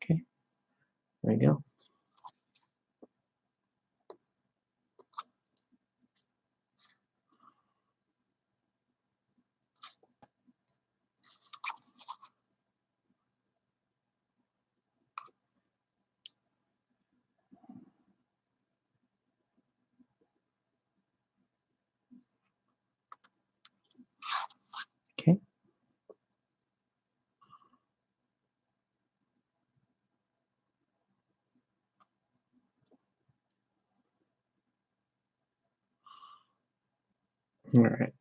Okay. There we go. All right.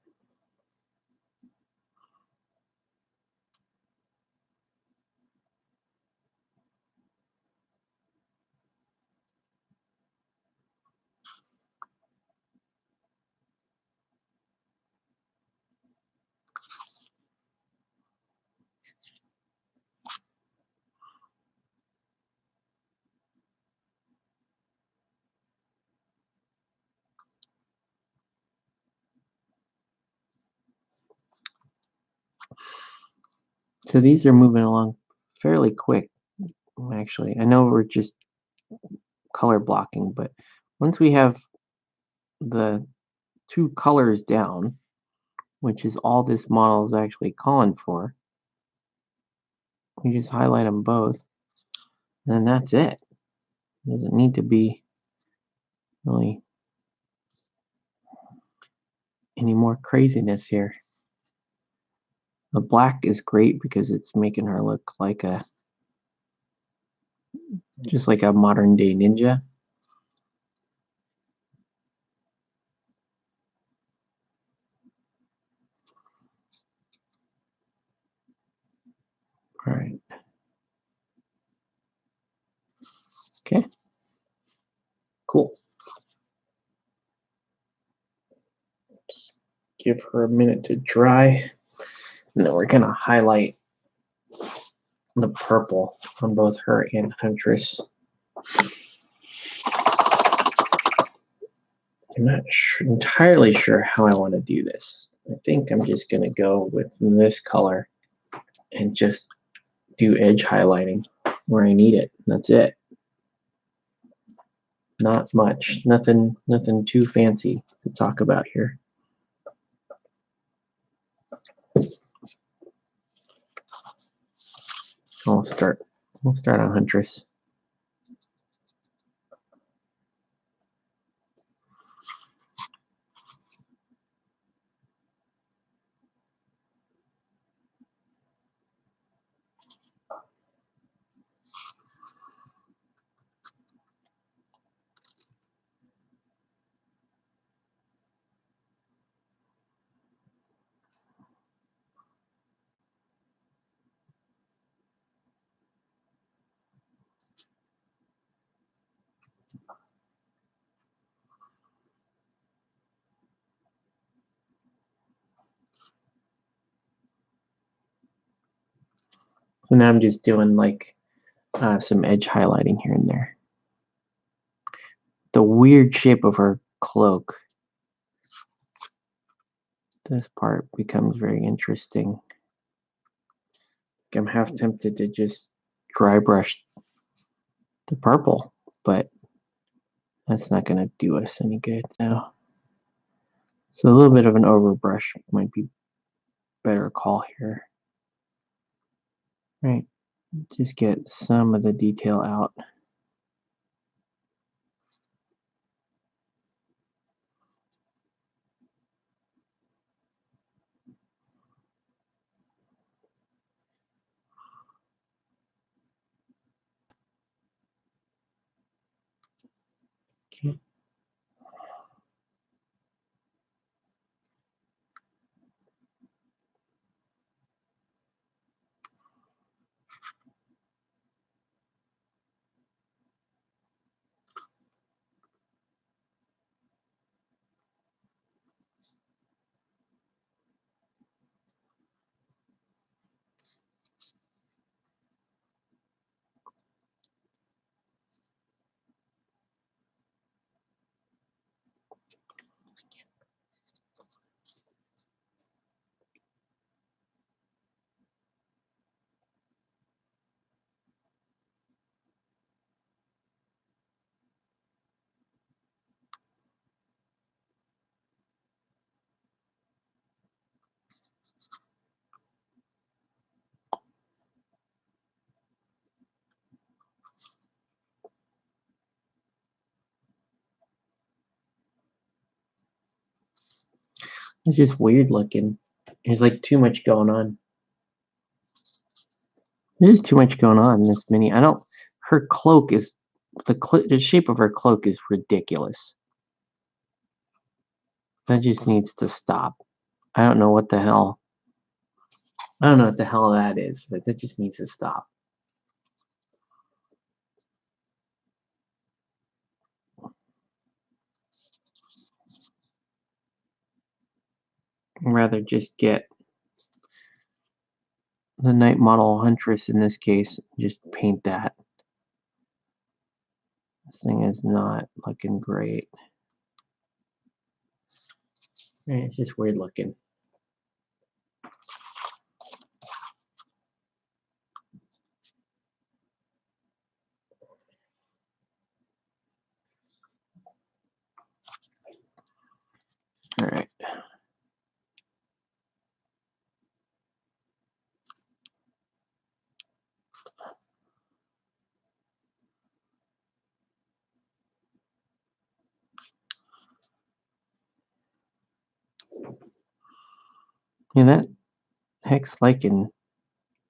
So these are moving along fairly quick, actually. I know we're just color blocking, but once we have the two colors down, which is all this model is actually calling for, we just highlight them both, and then that's it. Doesn't need to be really any more craziness here. The black is great because it's making her look like just like a modern day ninja. All right. Okay. Cool. Just give her a minute to dry. And then we're gonna highlight the purple on both her and Huntress. I'm not entirely sure how I want to do this. I think I'm just gonna go with this color and just do edge highlighting where I need it. That's it. Not much. Nothing too fancy to talk about here. We'll start on Huntress. So now I'm just doing like some edge highlighting here and there. The weird shape of her cloak. This part becomes very interesting. I'm half tempted to just dry brush the purple, but that's not going to do us any good. So a little bit of an overbrush might be better call here. Right, just get some of the detail out. Okay. It's just weird looking. There's like too much going on. There's too much going on in this mini. I don't. Her cloak is the shape of her cloak is ridiculous. That just needs to stop. I don't know what the hell. I don't know what the hell that is, but that just needs to stop. I'd rather just get the night model huntress in this case, just paint that. This thing is not looking great. It's just weird looking. All right. Yeah, that hex lichen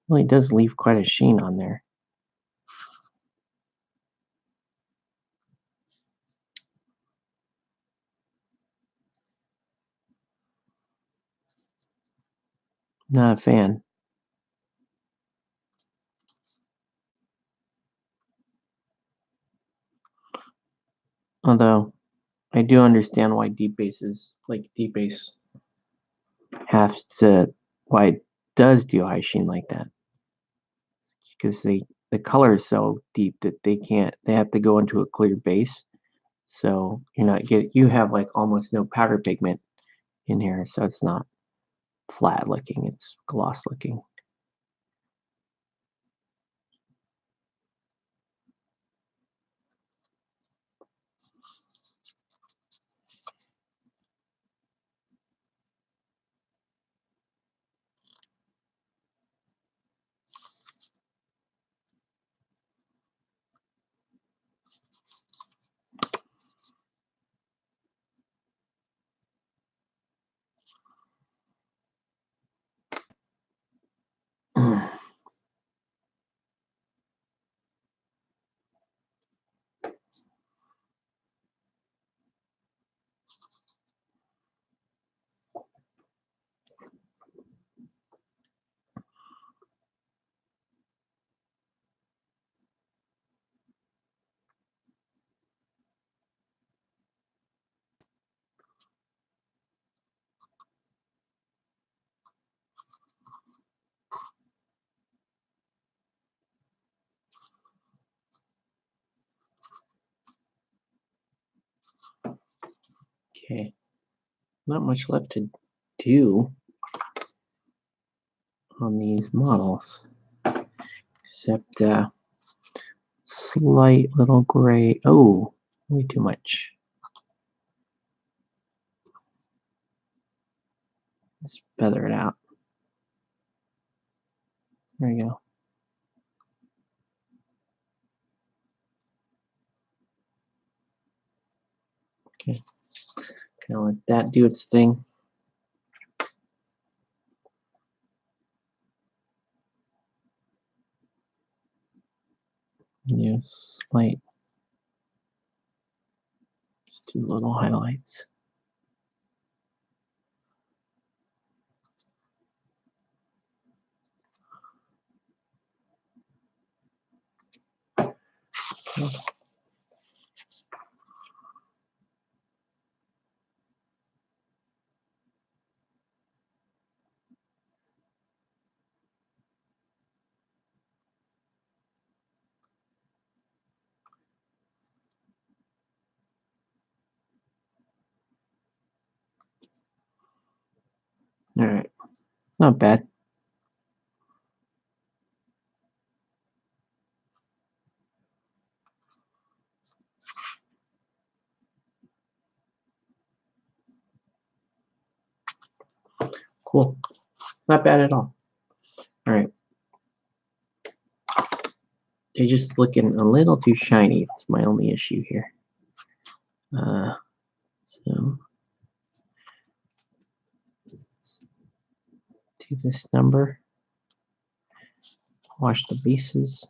really does leave quite a sheen on there. Not a fan. Although I do understand why deep base has to why it does do high sheen like that. Because the color is so deep that they have to go into a clear base. So you have like almost no powder pigment in here, so it's not flat looking, it's gloss looking. Okay, not much left to do on these models, except slight little gray. Oh, way too much. Let's feather it out. There you go. Okay, kind of let that do its thing. Use slight, just two little highlights. Okay. All right, not bad. Cool. Not bad at all. All right. They're just looking a little too shiny. It's my only issue here. So to this number, wash the bases.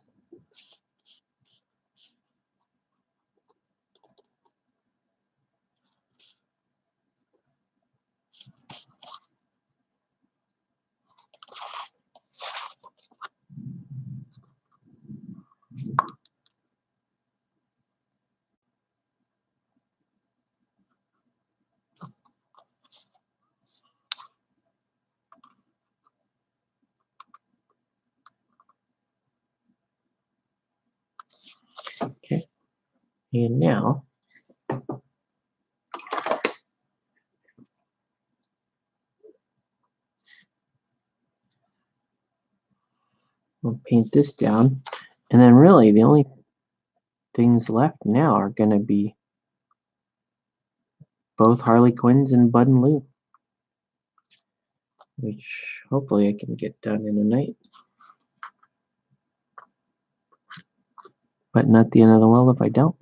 And now we'll paint this down. And then really the only things left now are going to be both Harley Quinns and Bud and Lou, which hopefully I can get done in a night. But not the end of the world if I don't.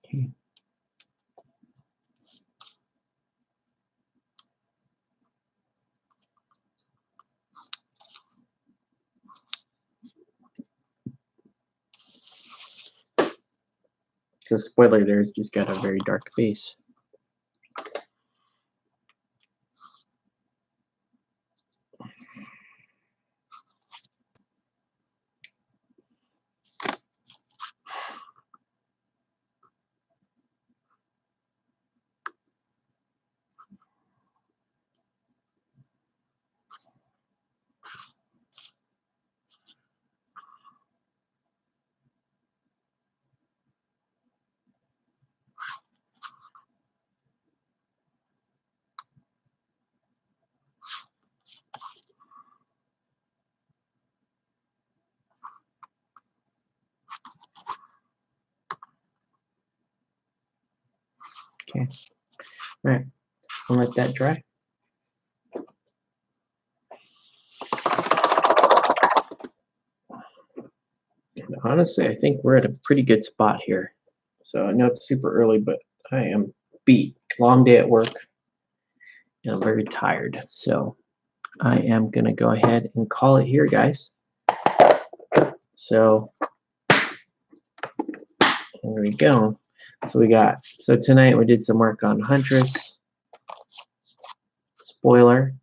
Okay. So spoiler, there's just got a very dark base. Okay. All right. I'll let that dry. And honestly, I think we're at a pretty good spot here. So I know it's super early, but I am beat. Long day at work. And I'm very tired. So I am going to go ahead and call it here, guys. So there we go. So tonight we did some work on Huntress, Spoiler.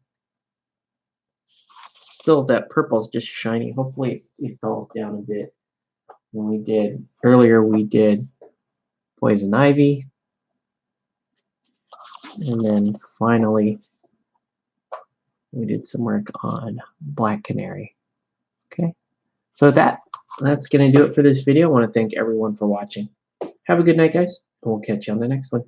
Still, that purple's just shiny. Hopefully it falls down a bit. And earlier we did Poison Ivy. And then finally we did some work on Black Canary. Okay. So that's going to do it for this video. I want to thank everyone for watching. Have a good night, guys, and we'll catch you on the next one.